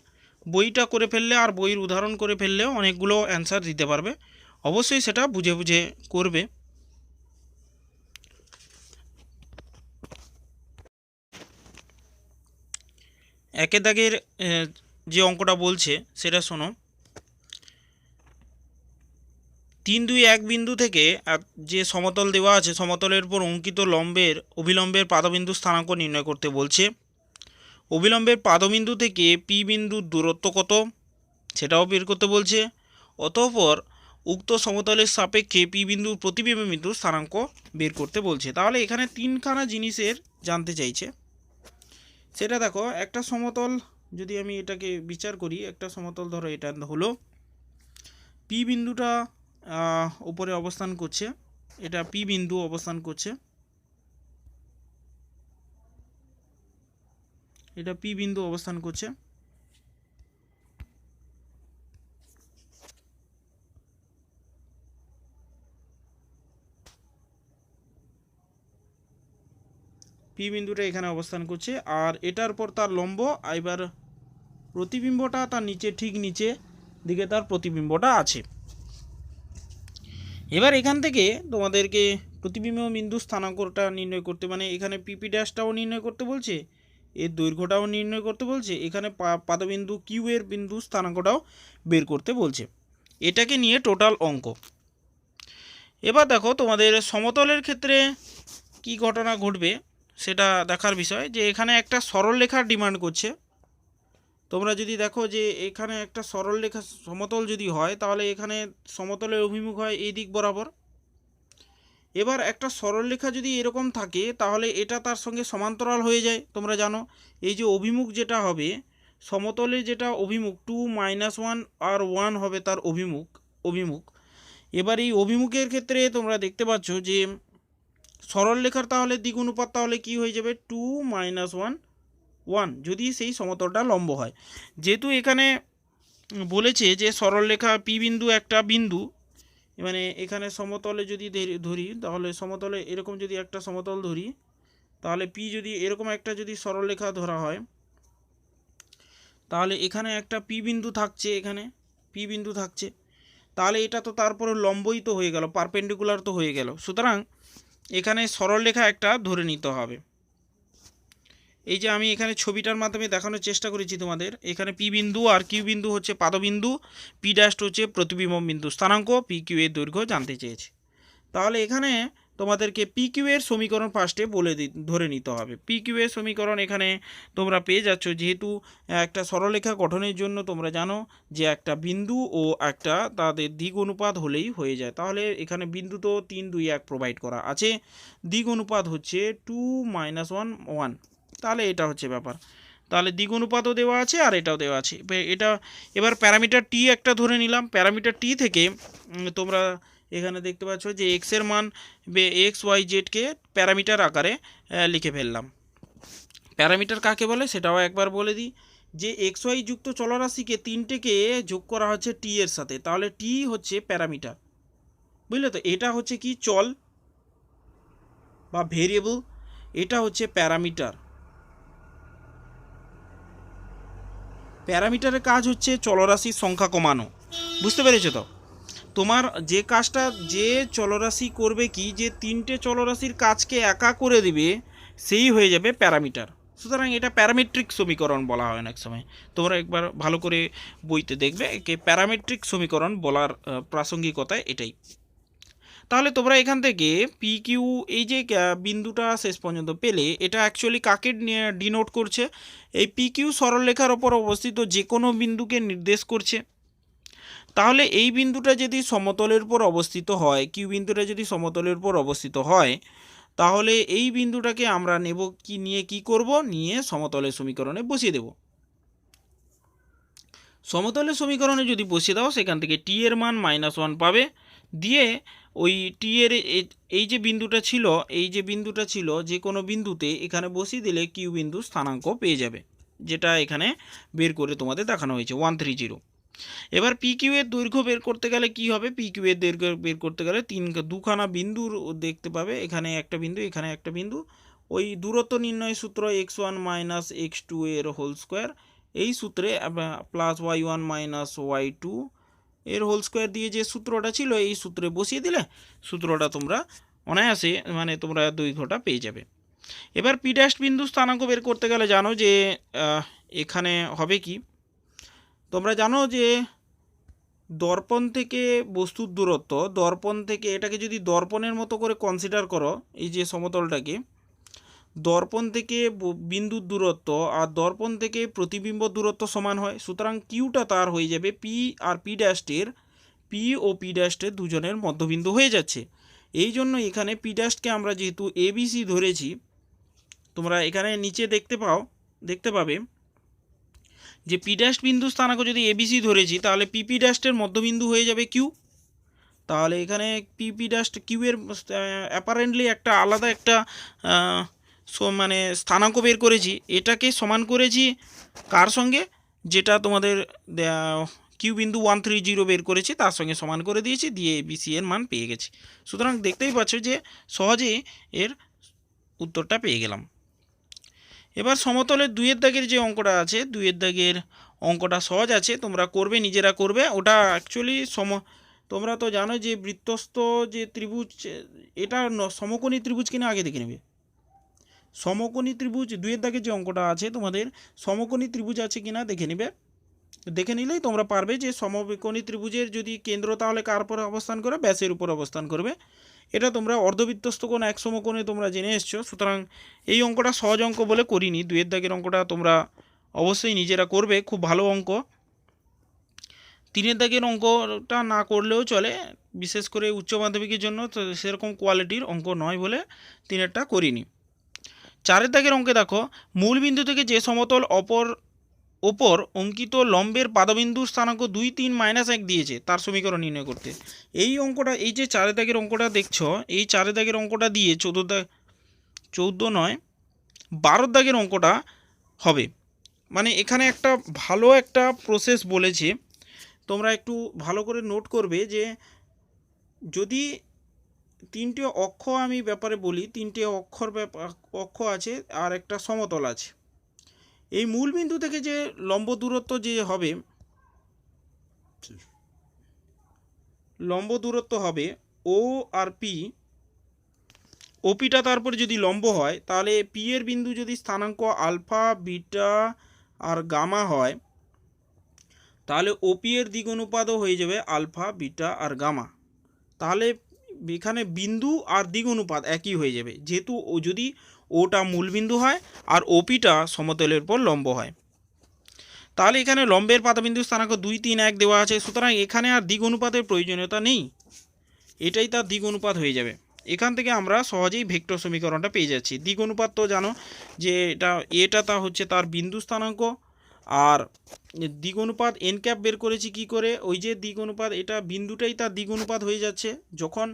বইটা করে ফেললে আর বইয়ের উদাহরণ করে ফেললেও অনেকগুলো অ্যান্সার দিতে পারবে। অবশ্যই সেটা বুঝে বুঝে করবে। একের দাগের যে অঙ্কটা বলছে সেটা শোনো। 3, 2, 1 বিন্দু থেকে যে সমতল দেওয়া আছে, সমতলের উপর অঙ্কিত অভিলম্বের পাদবিন্দু স্থানাঙ্ক নির্ণয় করতে বলছে। অভিলম্বের পাদবিন্দু থেকে পি বিন্দুর দূরত্ব কত সেটাও বের করতে বলছে। অতঃপর উক্ত সমতলের সাপেক্ষে পি বিন্দুর প্রতিবিম্ব বিন্দুর স্থানাঙ্ক বের করতে বলছে। তাহলে এখানে 3খানা জিনিসের জানতে চাইছে। সেটা দেখো, একটা সমতল যদি আমি এটাকে বিচার করি, একটা সমতল ধরো এটা হলো পি বিন্দুটা উপরে অবস্থান করছে, এটা পি বিন্দু অবস্থান করছে, এটা পি বিন্দু অবস্থান করছে। পি বিন্দুটা এখানে অবস্থান করছে, আর এটার পর তার লম্ব, এবার প্রতিবিম্বটা তার নিচে, ঠিক নিচে দিকে তার প্রতিবিম্বটা আছে। এবার এখান থেকে তোমাদেরকে প্রতিবিম্ব বিন্দু স্থানাঙ্কটা নির্ণয় করতে, মানে এখানে পিপি ড্যাশটাও নির্ণয় করতে বলছে, এর দৈর্ঘ্যটাও নির্ণয় করতে বলছে, এখানে পাদবিন্দু কিউ এর বিন্দু স্থানাঙ্কটাও বের করতে বলছে। এটাকে নিয়ে টোটাল অঙ্ক। এবার দেখো তোমাদের সমতলের ক্ষেত্রে কি ঘটনা ঘটবে সেটা দেখার বিষয়, যে এখানে একটা সরলরেখার ডিমান্ড করছে। তোমরা যদি দেখো যে এখানে একটা সরলরেখা সমতল যদি হয়, তাহলে এখানে সমতলের অভিমুখ হয় এই দিক বরাবর। এবার একটা সরলরেখা যদি এরকম থাকে তাহলে এটা তার সঙ্গে সমান্তরাল হয়ে যায়। তোমরা জানো এই যে অভিমুখ যেটা হবে, সমতলের যেটা অভিমুখ 2 - 1 আর 1 হবে তার অভিমুখ। এবার এই অভিমুখের ক্ষেত্রে তোমরা দেখতে পাচ্ছ যে সরলরেখার তাহলে দিক অনুপাত তাহলে কি হয়ে যাবে, 2 - 1 1, যদি সেই সমতলটা লম্ব হয়। যেহেতু এখানে বলেছে যে সরলরেখা পি বিন্দু একটা বিন্দু, মানে এখানে সমতলে যদি ধরি, তাহলে সমতলে এরকম যদি একটা সমতল ধরি, তাহলে পি যদি এরকম একটা যদি সরলরেখা ধরা হয়, তাহলে এখানে একটা পি বিন্দু থাকছে, এখানে পি বিন্দু থাকছে, তাহলে এটা তো তারপরে লম্বই তো হয়ে গেল, পারপেন্ডিকুলার তো হয়ে গেল। সুতরাং এখানে সরলরেখা একটা ধরে নিতে হবে। এই যে আমি এখানে ছবিটার মাধ্যমে দেখানোর চেষ্টা করেছি তোমাদের, এখানে পি বিন্দু আর কিউ বিন্দু হচ্ছে পাদবিন্দু, পি ড্যাশ হচ্ছে প্রতিবিম্ব বিন্দু স্থানাঙ্ক, পি কিউ এর দৈর্ঘ্য জানতে চেয়েছে। তাহলে এখানে তোমাদেরকে পি কিউ এর সমীকরণ ফার্স্টে ধরে নিতে হবে। পি কিউ এর সমীকরণ এখানে তোমরা পেয়ে যাচ্ছ, যেহেতু একটা সরলরেখা গঠনের জন্য তোমরা জানো যে একটা বিন্দু ও একটা তাদের দিক অনুপাত হলেই হয়ে যায়। তাহলে এখানে বিন্দু তো 3, 2, 1 প্রোভাইড করা আছে, দিক অনুপাত হচ্ছে 2 - 1 1, তাহলে এটা হচ্ছে ব্যাপার। তাহলে দিক অনুপাতও দেওয়া আছে আর এটাও দেওয়া আছে। এটা এবার প্যারামিটার টি একটা ধরে নিলাম। প্যারামিটার টি থেকে তোমরা এখানে দেখতে পাচ্ছ যে এক্সের মান এক্স ওয়াই জেডকে প্যারামিটার আকারে লিখে ফেললাম। প্যারামিটার কাকে বলে সেটাও একবার বলে দিই, যে এক্স ওয়াই যুক্ত চলরাশিকে তিনটেকে যোগ করা হচ্ছে টি এর সাথে, তাহলে টি হচ্ছে প্যারামিটার, বুঝলে তো। এটা হচ্ছে কি চল বা ভেরিয়েবল, এটা হচ্ছে প্যারামিটার। প্যারামিটারের কাজ হচ্ছে চলরাশির সংখ্যা কমানো, বুঝতে পেরেছো তো। তোমার যে কাজটা যে চলরাশি করবে কি, যে তিনটে চলরাশির কাজকে একা করে দিবে সেই হয়ে যাবে প্যারামিটার। সুতরাং এটা প্যারামেট্রিক সমীকরণ বলা হয় অনেক সময়। তোমরা একবার ভালো করে বইতে দেখবে একে প্যারামেট্রিক সমীকরণ বলার প্রাসঙ্গিকতায় এটাই। তাহলে তোমরা এখান থেকে পি কিউ এই যে বিন্দুটা শেষ পর্যন্ত পেলে, এটা অ্যাকচুয়ালি কাকে ডিনোট করছে? এই পি কিউ সরলরেখার ওপর অবস্থিত যে কোনো বিন্দুকে নির্দেশ করছে। তাহলে এই বিন্দুটা যদি সমতলের উপর অবস্থিত হয়, কিউ বিন্দুটা যদি সমতলের উপর অবস্থিত হয়, তাহলে এই বিন্দুটাকে আমরা নেব কি, নিয়ে কি করব, নিয়ে সমতলের সমীকরণে বসিয়ে দেব। সমতলের সমীকরণে যদি বসিয়ে দাও, সেখান থেকে টি এর মান -1 পাবে, দিয়ে ওই টি এর এই যে বিন্দুটা ছিল, এই যে বিন্দুটা ছিল যে কোনো বিন্দুতে এখানে বসিয়ে দিলে কিউ বিন্দু স্থানাঙ্ক পেয়ে যাবে, যেটা এখানে বের করে তোমাদের দেখানো হয়েছে 130। এবার পি কিউ এর দৈর্ঘ্য বের করতে গেলে কি হবে? পি কিউ এর দৈর্ঘ্য বের করতে গেলে দুখানা বিন্দুর দেখতে পাবে, এখানে একটা বিন্দু, এখানে একটা বিন্দু। ওই দূরত্ব নির্ণয় সূত্র x1 - x2 এর হোল স্কোয়ার, এই সূত্রে প্লাস y1 - y2 এর হোল স্কোয়ার দিয়ে যে সূত্রটা ছিল, এই সূত্রে বসিয়ে দিলে সূত্রটা তোমরা অনায়াসে মানে তোমরা দৈর্ঘ্যটা পেয়ে যাবে। এবার পি ড্যাশ বিন্দু স্থানাঙ্ক বের করতে গেলে জানো যে এখানে হবে কি, তোমরা জানো যে দর্পণ থেকে বস্তুর দূরত্ব, দর্পণ থেকে এটাকে যদি দর্পণের মতো করে কনসিডার করো, এই যে সমতলটাকে, দর্পণ থেকে বিন্দুর দূরত্ব আর দর্পণ থেকে প্রতিবিম্ব দূরত্ব সমান হয়। সুতরাং কিউটা তার হয়ে যাবে পি আর পি ড্যাশের, পি ও পি ড্যাশের দুজনের মধ্যবিন্দু হয়ে যাচ্ছে। এই জন্য এখানে পি ড্যাশকে আমরা যেহেতু এবিসি ধরেছি, তোমরা এখানে নিচে দেখতে পাবে যে পি ড্যাশ বিন্দু স্থানাঙ্ক যদি এবিসি ধরেছি, তাহলে পিপি ড্যাশের মধ্যবিন্দু হয়ে যাবে কিউ। তাহলে এখানে পিপি ড্যাশ কিউ এর অ্যাপারেন্টলি একটা আলাদা একটা মানে স্থানাঙ্ক বের করেছি, এটাকে সমান করেছি কার সঙ্গে, যেটা তোমাদের কিউ বিন্দু 130 বের করেছি তার সঙ্গে সমান করে দিয়েছি, দিয়ে এবিসি এর মান পেয়ে গেছি। সুতরাং দেখতেই পাচ্ছ যে সহজেই এর উত্তরটা পেয়ে গেলাম। এবার সমতলের 2 এর দাগের যে অঙ্কটা আছে, 2 এর দাগের অঙ্কটা সহজ আছে, তোমরা করবে, নিজেরা করবে। ওটা অ্যাকচুয়ালি তোমরা তো জানো যে বৃত্তস্থ যে ত্রিভুজ, এটা সমকোণী ত্রিভুজ কিনা আগে দেখে নেবে। সমকোণী ত্রিভুজ 2 এর দাগের যে অঙ্কটা আছে তোমাদের, সমকোণী ত্রিভুজ আছে কিনা দেখে নেবে। দেখে নিলেই তোমরা পারবে যে সমকোণী ত্রিভুজের যদি কেন্দ্র তাহলে কার উপর অবস্থান করে, ব্যাসের উপর অবস্থান করবে। এটা তোমরা অর্ধবৃত্তস্থ কোণ এক সমকোণে তোমরা জেনে এসছো। সুতরাং এই অঙ্কটা সহজ অঙ্ক বলে করিনি, 2 এর দাগের অঙ্কটা তোমরা অবশ্যই নিজেরা করবে, খুব ভালো অঙ্ক। 3 এর দাগের অঙ্কটা না করলেও চলে, বিশেষ করে উচ্চ মাধ্যমিকের জন্য তো সেরকম কোয়ালিটির অঙ্ক নয় বলে 3-এরটা করিনি। 4 এর দাগের অঙ্কে দেখো, মূল বিন্দু থেকে যে সমতল ওপর অঙ্কিত লম্বের পাদবিন্দুর স্থানাঙ্ক 2, 3, -1 দিয়েছে, তার সমীকরণ নির্ণয় করতে। এই অঙ্কটা, এই যে 4 দাগের অঙ্কটা দেখছো, এই 4 দাগের অঙ্কটা দিয়ে 12 দাগের অঙ্কটা হবে। মানে এখানে একটা ভালো একটা প্রসেস বলেছে, তোমরা একটু ভালো করে নোট করবে যে যদি 3টে অক্ষ আমি ব্যাপারে বলি, 3টে অক্ষ আছে আর একটা সমতল আছে। এই মূল বিন্দু থেকে যে লম্ব দূরত্ব যে হবে, লম্ব দূরত্ব হবে ও আর পি, ওপিটা তারপরে যদি লম্ব হয়, তাহলে পি এর বিন্দু যদি স্থানাঙ্ক আলফা, বিটা আর গামা হয়, তাহলে ওপি এর দিক অনুপাতও হয়ে যাবে আলফা, বিটা আর গামা। তাহলে এখানে বিন্দু আর দিক অনুপাত একই হয়ে যাবে, যেহেতু যদি ওটা মূল বিন্দু হয় আর ওপিটা সমতলের উপর লম্ব হয়। তাহলে এখানে লম্বের পাদবিন্দু স্থানাঙ্ক 2, 3, 1 দেওয়া আছে। সুতরাং এখানে আর দিক অনুপাতের প্রয়োজনীয়তা নেই, এটাই তার দিক অনুপাত হয়ে যাবে। এখান থেকে আমরা সহজেই ভেক্টর সমীকরণটা পেয়ে যাচ্ছি। দিক অনুপাত তো জানো যে এটা তা হচ্ছে তার বিন্দু স্থানাঙ্ক, আর দিক অনুপাত এন ক্যাপ বের করেছি কি করে, ওই যে দিক অনুপাত এটা বিন্দুটাই তার দিক অনুপাত হয়ে যাচ্ছে। যখন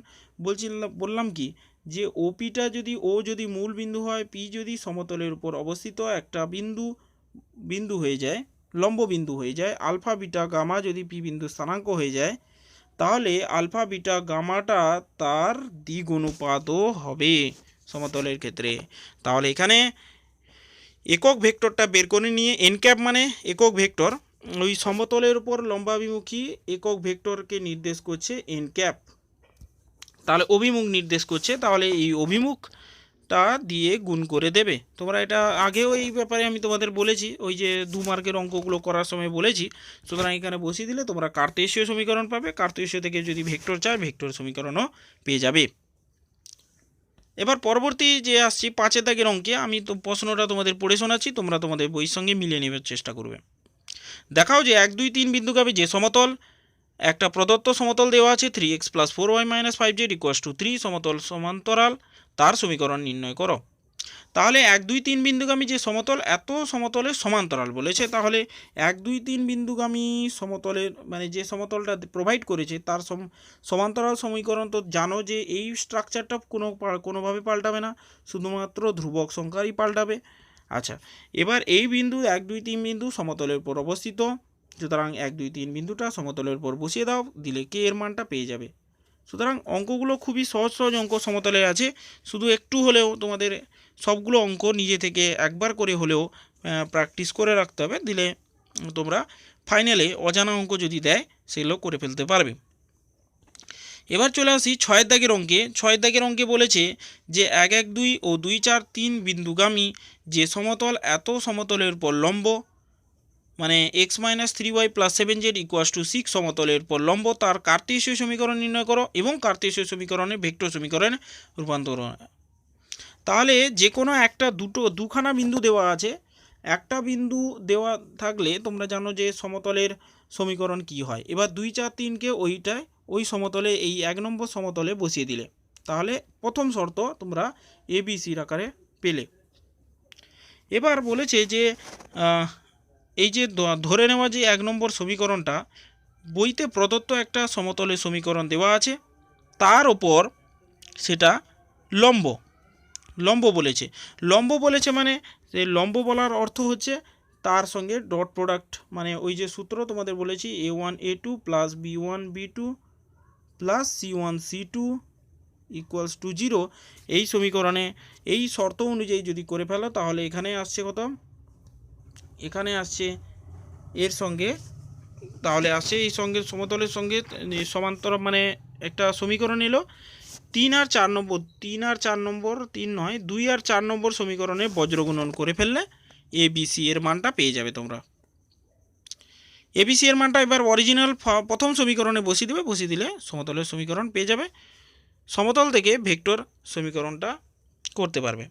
বললাম কি যে ওপিটা যদি মূল বিন্দু হয়, পি যদি সমতলের উপর অবস্থিত একটা বিন্দু হয়ে যায়, লম্ব বিন্দু হয়ে যায়, আলফা বিটা গামা যদি পি বিন্দু স্থানাঙ্ক হয়ে যায়, তাহলে আলফা বিটা গামাটা তার দিক অনুপাতও হবে সমতলের ক্ষেত্রে। তাহলে এখানে একক ভেক্টরটা বের করে নিয়ে এন ক্যাপ মানে একক ভেক্টর, ওই সমতলের উপর লম্বাভিমুখী একক ভেক্টরকে নির্দেশ করছে এন ক্যাপ, তাহলে অভিমুখ নির্দেশ করছে, তাহলে এই অভিমুখটা দিয়ে গুণ করে দেবে। তোমরা এটা আগেও এই ব্যাপারে আমি তোমাদের বলেছি, ওই যে 2 মার্কের অঙ্কগুলো করার সময় বলেছি। সুতরাং এখানে বসিয়ে দিলে তোমরা কার্তেশীয় সমীকরণ পাবে, কার্তেশীয় থেকে যদি ভেক্টর চায় ভেক্টর সমীকরণও পেয়ে যাবে। এবার পরবর্তী যে আসছি 5 দাগের অঙ্কে, আমি তো প্রশ্নটা তোমাদের পড়ে শোনাচ্ছি, তোমরা তোমাদের বইয়ের সঙ্গে মিলিয়ে নেবার চেষ্টা করবে। দেখাও যে 1 2 3 বিন্দুগামী যে সমতল, একটা প্রদত্ত সমতল দেওয়া আছে 3x + 4y - 5z = 3 সমতল সমান্তরাল, তার সমীকরণ নির্ণয় করো। তাহলে 1 2 3 বিন্দুগামী যে সমতল, এত সমতলের সমান্তরাল বলেছে, তাহলে 1 2 3 বিন্দুগামী সমতলের মানে যে সমতলটা প্রোভাইড করেছে তার সমান্তরাল সমীকরণ তো জানো যে এই স্ট্রাকচারটা কোনোভাবে পাল্টাবে না, শুধুমাত্র ধ্রুবক সংখ্যারই পাল্টাবে। আচ্ছা, এবার এই বিন্দু 1 2 3 বিন্দু সমতলের উপর অবস্থিত, সুতরাং 1 2 3 বিন্দুটা সমতলের উপর বসিয়ে দাও, দিলে কে এর মানটা পেয়ে যাবে। সুতরাং অঙ্কগুলো খুবই সহজ সহজ অঙ্ক সমতলে আছে, শুধু একটু হলেও তোমাদের সবগুলো অঙ্ক নিজে থেকে একবার করে হলেও প্র্যাকটিস করে রাখতে হবে, দিলে তোমরা ফাইনালে অজানা অঙ্ক যদি দেয় সেগুলো করে ফেলতে পারবে। এবার চলে আসি 6 দাগের অঙ্কে। 6 দাগের অঙ্কে বলেছে যে 1 1 2 ও 2 4 3 বিন্দুগামী যে সমতল, এত সমতলের উপর লম্ব মানে x - 3y + 7z = 6 সমতলের উপর লম্ব, তার কার্তেশীয় সমীকরণ নির্ণয় করো এবং কার্তেশীয় সমীকরণে ভেক্টর সমীকরণে রূপান্তর। তাহলে যে কোনো দুখানা বিন্দু দেওয়া আছে, একটা বিন্দু দেওয়া থাকলে তোমরা জানো যে সমতলের সমীকরণ কি হয়। এবার 2 4 3কে ওই সমতলে এই 1 নম্বর সমতলে বসিয়ে দিলে, তাহলে প্রথম শর্ত তোমরা ABCর আকারে পেলে। এবার বলেছে যে এই যে ধরে নেওয়া যে 1 নম্বর সমীকরণটা, বইতে প্রদত্ত একটা সমতলের সমীকরণ দেওয়া আছে, তার ওপর সেটা লম্ব বলেছে মানে লম্ব বলার অর্থ হচ্ছে তার সঙ্গে ডট প্রোডাক্ট, মানে ওই যে সূত্র তোমাদের বলেছি A1 A2 + B1 B2 + C1 C2 = 0, এই সমীকরণে এই শর্ত অনুযায়ী যদি করে ফেলো, তাহলে এখানে আসছে কত, এখানে আসছে এর সঙ্গে, তাহলে আসছে এই সঙ্গে সমতলের সঙ্গে সমান্তর, মানে একটা সমীকরণ এলো 3 আর 4 নম্বর 3 নয় 2 আর 4 নম্বর সমীকরণে বজ্রগুণন করে ফেললে ABC এর মানটা পেয়ে যাবে তোমরা। ABC এর মানটা এবার অরিজিনাল প্রথম সমীকরণে বসিয়ে দিলে সমতলের সমীকরণ পেয়ে যাবে, সমতল থেকে ভেক্টর সমীকরণটা করতে পারবে।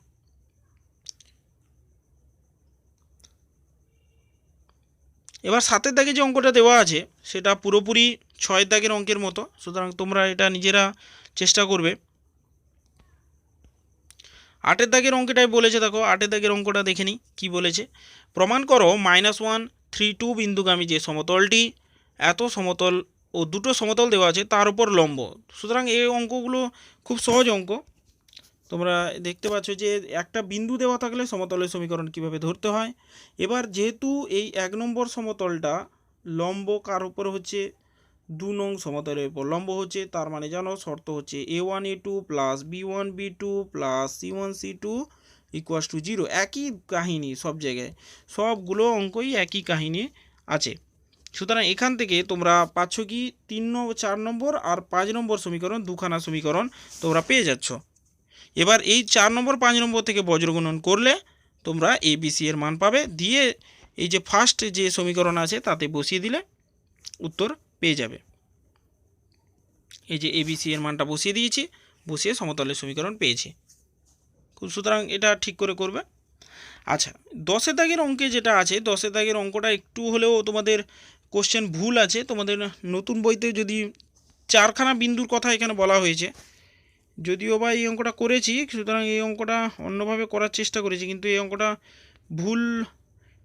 এবার 7 দাগে যে অঙ্কটা দেওয়া আছে সেটা পুরোপুরি 6 দাগের অঙ্কের মতো, সুতরাং তোমরা এটা নিজেরা চেষ্টা করবে। 8 দাগের অঙ্কটাই বলেছে, দেখো 8 দাগের অঙ্কটা দেখে নিই কী বলেছে। প্রমাণ করো -1 3 2 বিন্দুগামী যে সমতলটি, এত সমতল ও দুটো সমতল দেওয়া আছে তার উপর লম্ব। সুতরাং এই অঙ্কগুলো খুব সহজ অঙ্ক, তোমরা দেখতে পাচ্ছ যে একটা বিন্দু দেওয়া থাকলে সমতলের সমীকরণ কিভাবে ধরতে হয়। এবার যেহেতু এই 1 নম্বর সমতলটা লম্ব কার উপর হচ্ছে, 2 নং সমতলের উপর লম্ব হচ্ছে, তার মানে জানো শর্ত হচ্ছে A1 A2 + B1 B2 + C1 C2 = 0। একই কাহিনী সব জায়গায়, সবগুলো অঙ্কই একই কাহিনী আছে। সুতরাং এখান থেকে তোমরা পাচ্ছ কি 3 4 নম্বর আর 5 নম্বর সমীকরণ, দুখানা সমীকরণ তোমরা পেয়ে যাচ্ছ। এবার এই 4 নম্বর 5 নম্বর থেকে বজ্রগুণন করলে তোমরা ABC এর মান পাবে, দিয়ে এই যে ফার্স্ট যে সমীকরণ আছে তাতে বসিয়ে দিলে উত্তর পেয়ে যাবে। এই যে ABC এর মানটা বসিয়ে দিয়েছি, বসিয়ে সমতলের সমীকরণ পেয়েছি। সুতরাং এটা ঠিক করে করবে। আচ্ছা, 10 দাগের অঙ্কে যেটা আছে, 10 দাগের অঙ্কটা একটু হলেও তোমাদের কোশ্চেন ভুল আছে। তোমাদের নতুন বইতে যদি 4খানা বিন্দুর কথা এখানে বলা হয়েছে, যদিও বা এই অঙ্কটা করেছি, সুতরাং এই অঙ্কটা অন্যভাবে করার চেষ্টা করেছি, কিন্তু এই অঙ্কটা ভুল,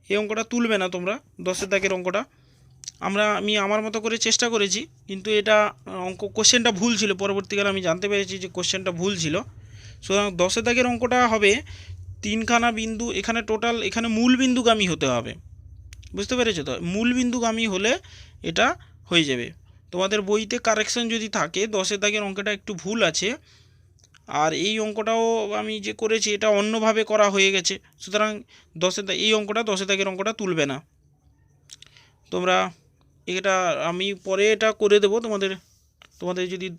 এই অঙ্কটা তুলবে না তোমরা 10-এর দাগের অঙ্কটা। আমি আমার মতো করে চেষ্টা করেছি, কিন্তু এটা কোশ্চেনটা ভুল ছিল। পরবর্তীকালে আমি জানতে পেরেছি যে কোশ্চেনটা ভুল ছিল। সুতরাং 10-এর দাগের অঙ্কটা হবে 3খানা বিন্দু, এখানে টোটাল এখানে মূল বিন্দুগামী হতে হবে, বুঝতে পেরেছো তো? মূল বিন্দুগামী হলে এটা হয়ে যাবে। তোমাদের বইতে কারেকশন যদি থাকে 10-এর দাগের অঙ্কটা একটু ভুল আছে, আর এই অঙ্কটাও আমি যে করেছি এটা অন্যভাবে করা হয়ে গেছে। সুতরাং এই অঙ্কটা 10-এর দাগের অঙ্কটা তুলবে না তোমরা। এটা আমি পরে এটা করে দেবো তোমাদের,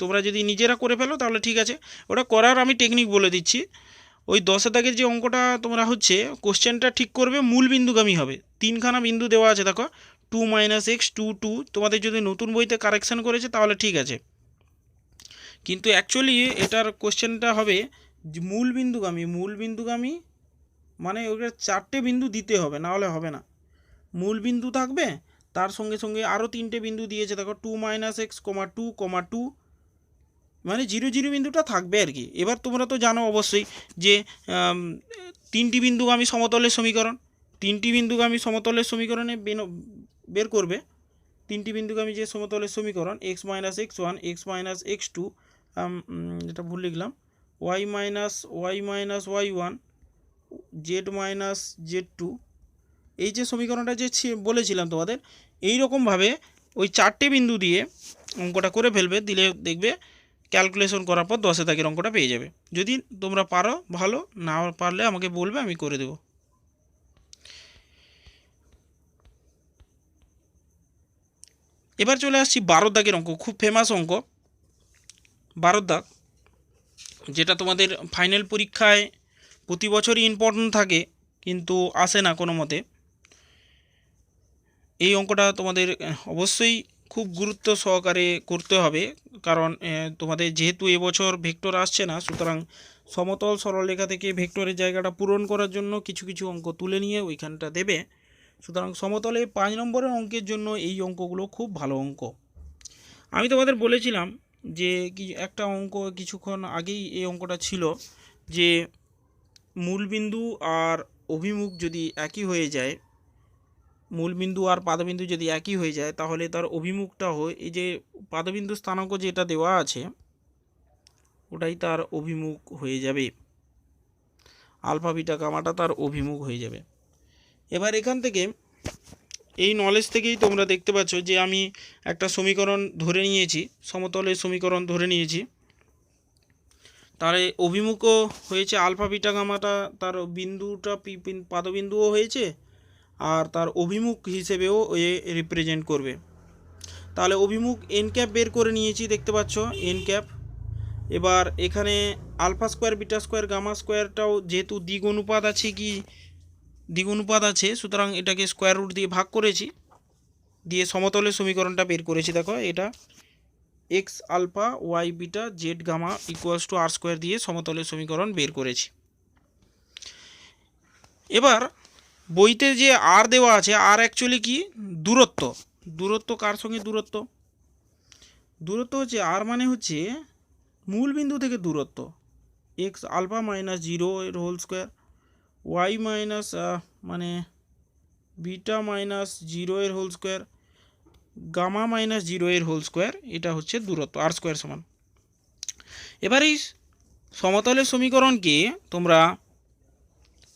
তোমরা যদি নিজেরা করে ফেলো তাহলে ঠিক আছে। ওটা করার আমি টেকনিক বলে দিচ্ছি। ওই 10-এর দাগের যে অঙ্কটা তোমরা হচ্ছে কোশ্চেনটা ঠিক করবে, মূল বিন্দুগামী হবে। 3খানা বিন্দু দেওয়া আছে দেখো, 2 - x 2 2। তোমাদের যদি নতুন বইতে কারেকশান করেছে তাহলে ঠিক আছে, কিন্তু অ্যাকচুয়ালি এটার কোশ্চেনটা হবে যে মূল বিন্দুগামী মানে ওকে 4টে বিন্দু দিতে হবে, না হলে হবে না। মূল বিন্দু থাকবে, তার সঙ্গে সঙ্গে আরও 3টে বিন্দু দিয়েছে দেখো, 2 - x, 2, 2, মানে 0 0 বিন্দুটা থাকবে আর কি। এবার তোমরা তো জানো অবশ্যই যে 3টি বিন্দুগামী সমতলের সমীকরণ, 3টি বিন্দুগামী সমতলের সমীকরণে বের করবে 3টি বিন্দুগামী যে সমতলের সমীকরণ, x - x1, x - x2, এটা ভুল লিখলাম, y - y1, z - z2। এই যে সমীকরণটা যে বলেছিলাম তোমাদের, এই রকমভাবে ওই 4টে বিন্দু দিয়ে অঙ্কটা করে ফেলবে, দিলে দেখবে ক্যালকুলেশন করার পর 10-এর দাগের অঙ্কটা পেয়ে যাবে। যদি তোমরা পারো ভালো, না পারলে আমাকে বলবে, আমি করে দেব। এবার চলে আসছি 12 দাগের অঙ্ক, খুব ফেমাস অঙ্ক 12 দাগ, যেটা তোমাদের ফাইনাল পরীক্ষায় প্রতি বছরই ইম্পর্টেন্ট থাকে কিন্তু আসে না কোনো মতে। এই অঙ্কটা তোমাদের অবশ্যই খুব গুরুত্ব সহকারে করতে হবে, কারণ তোমাদের যেহেতু এবছর ভেক্টর আসছে না, সুতরাং সমতল সরলরেখা থেকে ভেক্টরের জায়গাটা পূরণ করার জন্য কিছু কিছু অঙ্ক তুলে নিয়ে ওইখানটা দেবে। সুতরাং সমতলে 5 নম্বরের অঙ্কের জন্য এই অঙ্কগুলো খুব ভালো অঙ্ক। আমি তোমাদের বলেছিলাম যে একটা অঙ্ক কিছুক্ষণ আগেই এই অঙ্কটা ছিল, যে মূলবিন্দু আর অভিমুখ যদি একই হয়ে যায়, মূলবিন্দু আর পাদবিন্দু যদি একই হয়ে যায়, তাহলে তার অভিমুখটা হয়, এই যে পাদবিন্দু স্থানাঙ্ক যেটা দেওয়া আছে ওটাই তার অভিমুখ হয়ে যাবে, আলফা বিটা গামাটা তার অভিমুখ হয়ে যাবে। এবার এখান থেকে এই নলেজ থেকেই তোমরা দেখতে পাচ্ছ যে আমি একটা সমীকরণ ধরে নিয়েছি, সমতলের সমীকরণ ধরে নিয়েছি, তার অভিমুখও হয়েছে আলফা বিটা গামাটা, তার বিন্দুটা পাদবিন্দুও হয়েছে, আর তার অভিমুখ হিসেবেও এ রিপ্রেজেন্ট করবে। তাহলে অভিমুখ এন ক্যাপ বের করে নিয়েছি, দেখতে পাচ্ছ এন ক্যাপ। এবার এখানে alpha square beta square gamma স্কোয়ারটাও যেহেতু দ্বিগুণুপাত আছে, সুতরাং এটাকে স্কোয়ার রুট দিয়ে ভাগ করেছি, দিয়ে সমতলের সমীকরণটা বের করেছি। দেখো এটা X alpha Y beta Z gamma equals to R square দিয়ে সমতলের সমীকরণ বের করেছি। এবার বইতে যে আর দেওয়া আছে, আর অ্যাকচুয়ালি কি দূরত্ব কার সঙ্গে দূরত্ব হচ্ছে আর মানে হচ্ছে মূল বিন্দু থেকে দূরত্ব, এক্স আলফা মাইনাস 0 এর হোল স্কোয়ার, ওয়াই মাইনাস মানে বিটা মাইনাস 0 এর হোল স্কোয়ার, গামা মাইনাস 0 এর হোল স্কোয়ার, এটা হচ্ছে দূরত্ব, আর স্কোয়ার সমান। এবার এই সমতলের সমীকরণকে তোমরা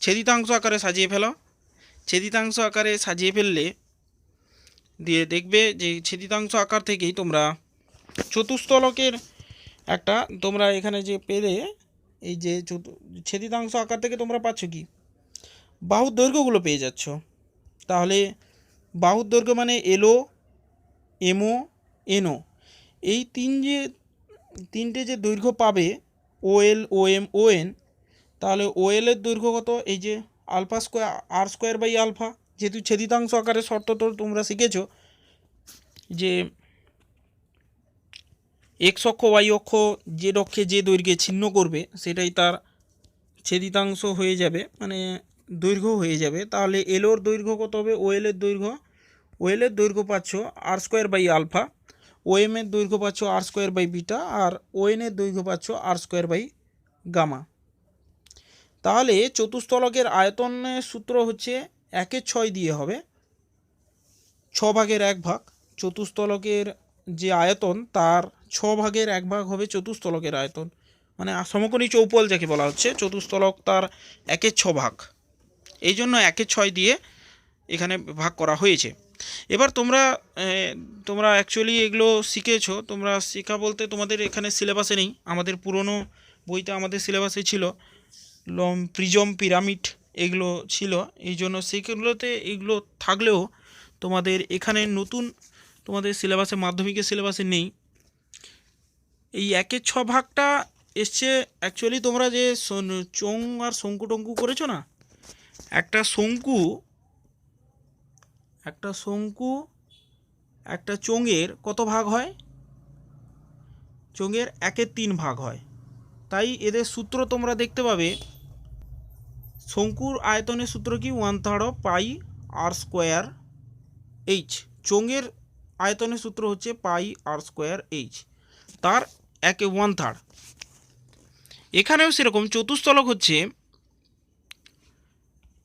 ছেদিতাংশ আকারে সাজিয়ে ফেলো। ছেদিতাংশ আকারে সাজিয়ে ফেললে দিয়ে দেখবে যে ছেদিতাংশ আকার থেকেই তোমরা চতুস্তলকের একটা, তোমরা এখানে যে পেলে এই যে ছেদিতাংশ আকার থেকে তোমরা পাচ্ছ কি বাহুর দৈর্ঘ্যগুলো পেয়ে যাচ্ছ। তাহলে বাহুর দৈর্ঘ্য মানে এলও, এমও, এনও, এই তিনটে যে দৈর্ঘ্য পাবে, ওএল, ওএম, ওএন, তাহলে ওএল এর দৈর্ঘ্য কত, এই যে alpha square R square by alpha. যেহেতু ছেদিতাংশ আকারে শর্ত তো তোমরা শিখেছ যে এক্স অক্ষ ওয়াই অক্ষ জেড অক্ষে যে দৈর্ঘ্যে ছিন্ন করবে সেটাই তার ছেদিতাংশ হয়ে যাবে, মানে দৈর্ঘ্য হয়ে যাবে। তাহলে এলোর দৈর্ঘ্য কত হবে, ওএলের দৈর্ঘ্য পাচ্ছ আর স্কোয়ার বাই আলফা, OM এর দৈর্ঘ্য পাচ্ছ r²/β আর ON এর দৈর্ঘ্য পাচ্ছ r²/γ। তাহলে চতুস্তলকের আয়তনের সূত্র হচ্ছে 1/6 দিয়ে হবে 6 ভাগের 1 ভাগ। চতুস্তলকের যে আয়তন তার 6 ভাগের 1 ভাগ হবে চতুস্তলকের আয়তন, মানে সমকোণী চৌপল যাকে বলা হচ্ছে, চতুস্তলক তার 1/6 ভাগ, এই জন্য 1/6 দিয়ে এখানে ভাগ করা হয়েছে। এবার তোমরা অ্যাকচুয়ালি এগুলো শিখেছো, তোমরা শেখা বলতে তোমাদের এখানে সিলেবাসে নেই, আমাদের পুরনো বইতে আমাদের সিলেবাসে ছিল প্রিজম, পিরামিড এগুলো ছিল, এই জন্য সেগুলোতে এগুলো থাকলেও তোমাদের এখানে নতুন তোমাদের সিলেবাসে, মাধ্যমিকের সিলেবাসে নেই। এই 1/6 ভাগটা এসছে অ্যাকচুয়ালি তোমরা যে চোঙ আর শঙ্কু টঙ্কু করেছো না, একটা শঙ্কু একটা চোঙের কত ভাগ হয়? চোঙের 1/3 ভাগ হয়। তাই এদের সূত্র তোমরা দেখতে পাবে, শঙ্কুর আয়তনের সূত্র কি 1/3 পাই r²h, চোঙের আয়তনের সূত্র হচ্ছে পাই r²h, তার 1/3। এখানেও সেরকম চতুস্তলক হচ্ছে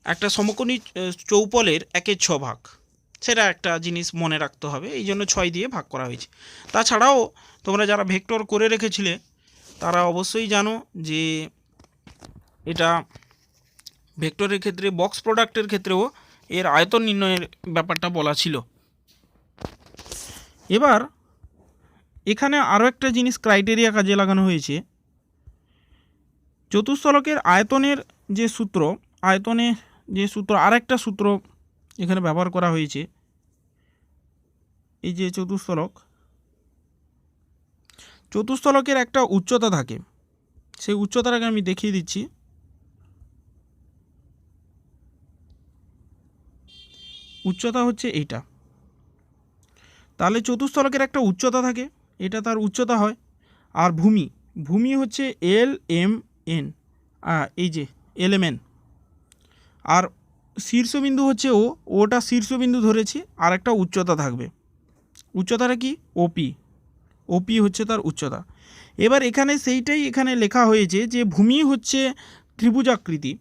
একটা সমকোণী চৌপলের 1/6 ভাগ, সেটা একটা জিনিস মনে রাখতে হবে, এই জন্য 6 দিয়ে ভাগ করা হয়েছে। তাছাড়াও তোমরা যারা ভেক্টর করে রেখেছিলে তারা অবশ্যই জানো যে এটা ভেক্টরের ক্ষেত্রে, বক্স প্রোডাক্টের ক্ষেত্রেও এর আয়তন নির্ণয়ের ব্যাপারটা বলা ছিল। এবার এখানে আরও একটা জিনিস ক্রাইটেরিয়া কাজে লাগানো হয়েছে, চতুস্তলকের আয়তনের যে সূত্র, আর একটা সূত্র এখানে ব্যবহার করা হয়েছে। এই যে চতুস্তলকের একটা উচ্চতা থাকে, সেই উচ্চতাটাকে আমি দেখিয়ে দিচ্ছি। উচ্চতা হচ্ছে এইটা। তাহলে চতুস্তলকের একটা উচ্চতা থাকে, এটা তার উচ্চতা হয়। আর ভূমি হচ্ছে LMN, এই যে LMN। আর শীর্ষবিন্দু হচ্ছে ওটা শীর্ষবিন্দু ধরেছি, আর একটা উচ্চতা থাকবে। উচ্চতাটা কি? OP হচ্ছে তার উচ্চতা। এবার এখানে সেইটাই এখানে লেখা হয়েছে যে ভূমি হচ্ছে ত্রিভুজাকৃতি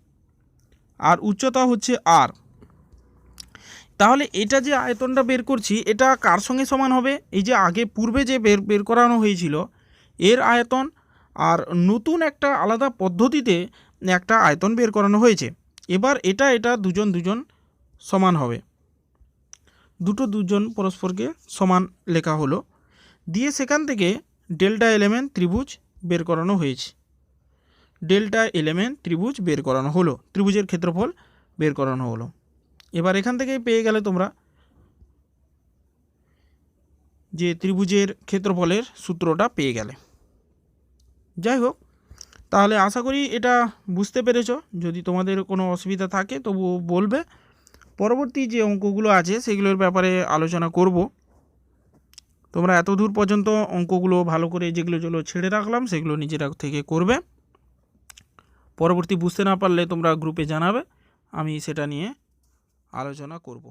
আর উচ্চতা হচ্ছে r। তাহলে এটা যে আয়তনটা বের করছি, এটা কার সঙ্গে সমান হবে? এই যে পূর্বে যে বের করানো হয়েছিল এর আয়তন, আর নতুন একটা আলাদা পদ্ধতিতে একটা আয়তন বের করানো হয়েছে। এবার এটা দুজন সমান হবে, দুজন পরস্পরকে সমান লেখা হলো, দিয়ে সেখান থেকে ডেল্টা এলিমেন্ট ত্রিভুজ বের করানো হয়েছে। ত্রিভুজের ক্ষেত্রফল বের করানো হলো। এবার এখান থেকে পেয়ে গেলে তোমরা যে ত্রিভুজের ক্ষেত্রফলের সূত্রটা পেয়ে গেলে। যাই হোক, তাহলে আশা করি এটা বুঝতে পেরেছো। যদি তোমাদের কোনো অসুবিধা থাকে তবু বলবে, পরবর্তী যে অঙ্কগুলো আছে সেগুলোর ব্যাপারে আলোচনা করব। তোমরা এত দূর পর্যন্ত অঙ্কগুলো ভালো করে যেগুলো ছেড়ে রাখলাম সেগুলো নিজেরা থেকে করবে। পরবর্তী বুঝতে না পারলে তোমরা গ্রুপে জানাবে, আমি সেটা নিয়ে আলোচনা করব।